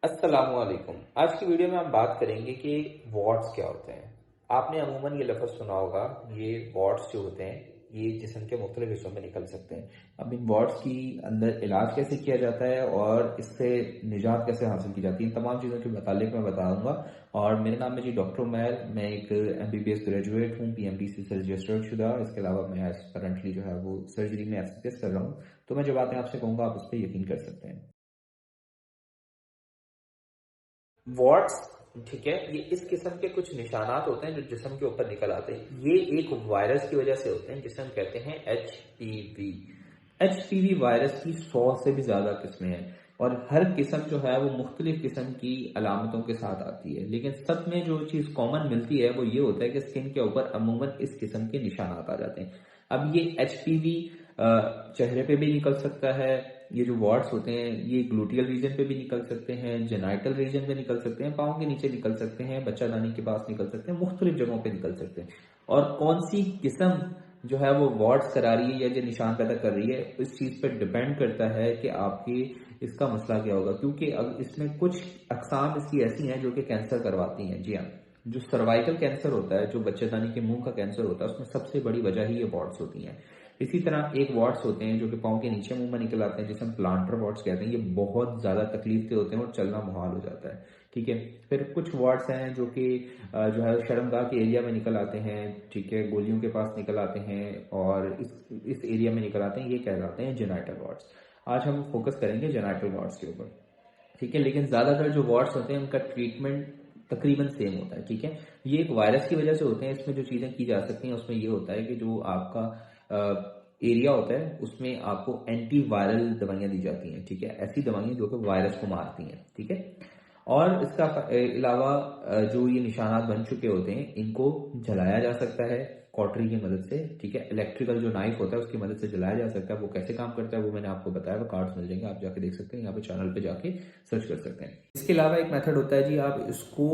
अस्सलामुअलैकुम। आज की वीडियो में हम बात करेंगे कि वार्ड्स क्या होते हैं। आपने अमूमन ये लफ्ज़ सुना होगा। ये वार्ड्स जो होते हैं ये जिस्म के मुख्तलिफ हिस्सों में निकल सकते हैं। अब इन वार्ड्स की अंदर इलाज कैसे किया जाता है और इससे निजात कैसे हासिल की जाती है, इन तमाम चीज़ों के मुतालिक मैं बताऊंगा। और मेरा नाम है जी डॉक्टर उमैर। मैं एक MBBS ग्रेजुएट हूँ, PMDC से रजिस्टर्ड शुदा। इसके अलावा मैं करंटली जो है वो सर्जरी में एक्सपीरियंस कर रहा हूँ। तो मैं जो बातें आपसे कहूँगा आप उस पर यकीन कर सकते हैं। वॉट्स, ठीक है, ये इस किस्म के कुछ निशानात होते हैं जो जिस्म के ऊपर निकल आते हैं। ये एक वायरस की वजह से होते हैं जिसे हम कहते हैं HPV। HPV वायरस की 100 से भी ज्यादा किस्में हैं और हर किस्म जो है वो मुख्तलिफ किस्म की अलामतों के साथ आती है, लेकिन सब में जो चीज कॉमन मिलती है वो ये होता है कि स्किन के ऊपर अमूमन इस किस्म के निशानात आ जाते हैं। अब ये HPV चेहरे पे भी निकल सकता है। ये जो वार्ड्स होते हैं ये ग्लूटियल रीजन पे भी निकल सकते हैं, जेनाइटल रीजन पे निकल सकते हैं, पाँव के नीचे निकल सकते हैं, बच्चादानी के पास निकल सकते हैं, मुख्तलिफ जगहों पे निकल सकते हैं। और कौन सी किस्म जो है वो वार्ड्स करा रही है या जो निशान पैदा कर रही है, इस चीज पर डिपेंड करता है कि आपकी इसका मसला क्या होगा। क्योंकि अब इसमें कुछ अकसाम इसकी ऐसी हैं जो कि कैंसर करवाती हैं। जी हाँ, जो सर्वाइकल कैंसर होता है, जो बच्चेदानी के मुंह का कैंसर होता है, उसमें सबसे बड़ी वजह ही ये वार्ड्स होती हैं। इसी तरह एक वार्ड्स होते हैं जो कि पाँव के नीचे मुंह में निकल आते हैं, जिसे हम प्लांटर वार्ड्स कहते हैं। ये बहुत ज्यादा तकलीफ के होते हैं और चलना मुहाल हो जाता है। ठीक है। फिर कुछ वार्ड्स हैं जो कि जो है शर्मगाह के एरिया में निकल आते हैं। ठीक है, गोलियों के पास निकल आते हैं और इस एरिया में निकल आते हैं। ये कहलाते हैं जेनाइटल वार्ड्स। आज हम फोकस करेंगे जेनाइटल वार्ड्स के ऊपर। ठीक है, लेकिन ज्यादातर जो वार्ड्स होते हैं उनका ट्रीटमेंट तकरीबन सेम होता है। ठीक है, ये एक वायरस की वजह से होते हैं। इसमें जो चीजें की जा सकती हैं उसमें ये होता है कि जो आपका एरिया होता है उसमें आपको एंटी वायरल दवाइयां दी जाती हैं। ठीक है, ऐसी दवाइयां जो कि वायरस को मारती हैं। ठीक है, और इसका अलावा जो ये निशानात बन चुके होते हैं इनको जलाया जा सकता है कॉटरी की मदद से। ठीक है, इलेक्ट्रिकल जो नाइफ होता है उसकी मदद से जलाया जा सकता है। वो कैसे काम करता है वो मैंने आपको बताया, वो कार्ड्स मिल जाएंगे, आप जाके देख सकते हैं, यहाँ पे चैनल पे जाके सर्च कर सकते हैं। इसके अलावा एक मेथड होता है जी, आप इसको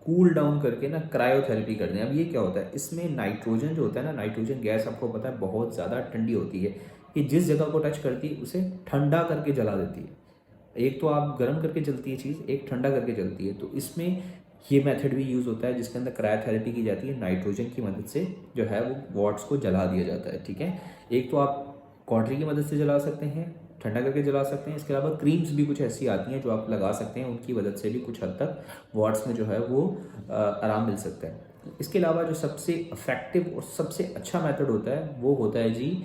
कूल डाउन करके ना क्रायोथेरेपी कर दें। अब ये क्या होता है, इसमें नाइट्रोजन जो होता है ना, नाइट्रोजन गैस आपको पता है बहुत ज्यादा ठंडी होती है कि जिस जगह को टच करती है उसे ठंडा करके जला देती है। एक तो आप गर्म करके जलती है चीज़, एक ठंडा करके जलती है। तो इसमें ये मेथड भी यूज़ होता है जिसके अंदर क्रायोथेरेपी की जाती है। नाइट्रोजन की मदद से जो है वो वाट्स को जला दिया जाता है। ठीक है, एक तो आप कॉटरी की मदद से जला सकते हैं, ठंडा करके जला सकते हैं। इसके अलावा क्रीम्स भी कुछ ऐसी आती हैं जो आप लगा सकते हैं, उनकी मदद से भी कुछ हद तक वाट्स में जो है वो आराम मिल सकता है। इसके अलावा जो सबसे इफेक्टिव और सबसे अच्छा मेथड होता है वो होता है जी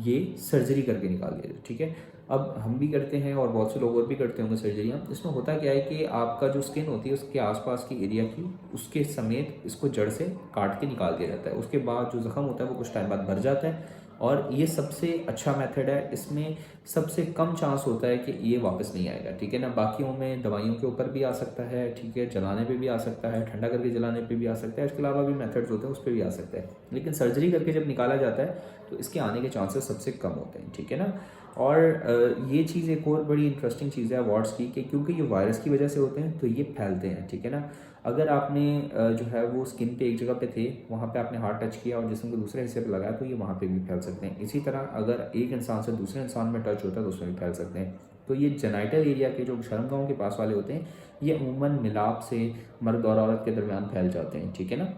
ये सर्जरी करके निकाल दिया जाए। ठीक है, अब हम भी करते हैं और बहुत से लोग और भी करते होंगे सर्जरियाँ। इसमें होता क्या है कि आपका जो स्किन होती है उसके आसपास की एरिया की उसके समेत इसको जड़ से काट के निकाल दिया जाता है। उसके बाद जो जख्म होता है वो कुछ टाइम बाद भर जाता है और ये सबसे अच्छा मेथड है। इसमें सबसे कम चांस होता है कि ये वापस नहीं आएगा। ठीक है ना, बाकियों में दवाइयों के ऊपर भी आ सकता है, ठीक है, जलाने पे भी आ सकता है, ठंडा करके जलाने पे भी आ सकता है, इसके अलावा भी मेथड्स होते हैं उस पर भी आ सकता है। लेकिन सर्जरी करके जब निकाला जाता है तो इसके आने के चांसेस सबसे कम होते हैं। ठीक है ना, और ये चीज़ एक और बड़ी इंटरेस्टिंग चीज़ है वार्ड्स की कि क्योंकि ये वायरस की वजह से होते हैं तो ये फैलते हैं। ठीक है ना, अगर आपने जो है वो स्किन पे एक जगह पे थे, वहाँ पे आपने हाथ टच किया और जिस्म को दूसरे हिस्से पे लगाया तो ये वहाँ पे भी फैल सकते हैं। इसी तरह अगर एक इंसान से दूसरे इंसान में टच होता है तो उसमें भी फैल सकते हैं। तो ये जेनाइटल एरिया के जो शर्मगाहों के पास वाले होते हैं ये अमूमन मिलाप से मर्द और औरत के दरमियान फैल जाते हैं। ठीक है ना,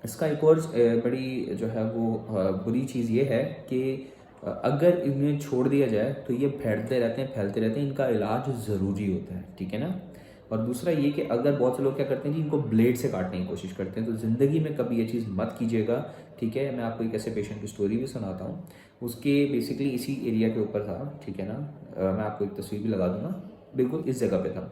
इसका एक और बड़ी जो है वो बुरी चीज़ ये है कि अगर इन्हें छोड़ दिया जाए तो ये फैलते रहते हैं, फैलते रहते हैं। इनका इलाज ज़रूरी होता है। ठीक है ना, और दूसरा ये कि अगर बहुत से लोग क्या करते हैं जी, इनको ब्लेड से काटने की कोशिश करते हैं, तो ज़िंदगी में कभी ये चीज़ मत कीजिएगा। ठीक है, मैं आपको एक ऐसे पेशेंट की स्टोरी भी सुनाता हूँ। उसके बेसिकली इसी एरिया के ऊपर था। ठीक है ना, मैं आपको एक तस्वीर भी लगा दूंगा, बिल्कुल इस जगह पे था।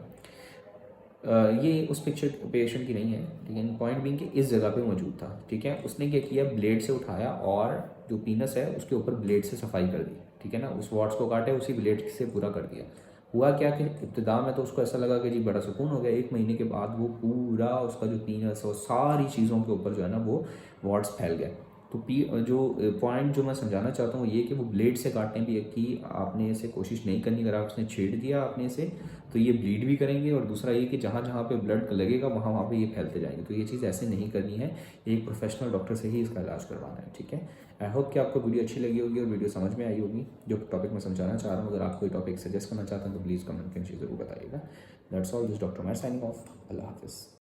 ये उस पिक्चर पेशेंट की नहीं है, लेकिन पॉइंट बीइंग कि इस जगह पे मौजूद था। ठीक है, उसने क्या किया, ब्लेड से उठाया और जो पीनस है उसके ऊपर ब्लेड से सफाई कर दी। ठीक है ना, उस वाट्स को काटे उसी ब्लेड से पूरा कर दिया। हुआ क्या कि इब्तिदा में तो उसको ऐसा लगा कि जी बड़ा सुकून हो गया। 1 महीने के बाद वो पूरा उसका जो पीनस और सारी चीज़ों के ऊपर जो है ना वो वाट्स फैल गया। तो जो पॉइंट जो मैं समझाना चाहता हूँ ये कि वो ब्लेड से काटने भी की आपने इसे कोशिश नहीं करनी। अगर आपने छेड़ दिया आपने इसे तो ये ब्लीड भी करेंगे, और दूसरा ये कि जहाँ जहाँ पे ब्लड लगेगा वहाँ वहाँ पे ये फैलते जाएंगे। तो ये चीज़ ऐसे नहीं करनी है, एक प्रोफेशनल डॉक्टर से ही इसका इलाज करवाना है, ठीक है। आई होप कि आपको वीडियो अच्छी लगी होगी और वीडियो समझ में आई होगी जो टॉपिक मैं समझाना चाह रहा हूँ। अगर आप कोई टॉपिक सजेस्ट करना चाहते हैं तो प्लीज़ कमेंट करके ज़रूर बताइएगा। दैट्स ऑल, दिस डॉक्टर मैं साइनिंग ऑफ। अल्लाह हाफिज़।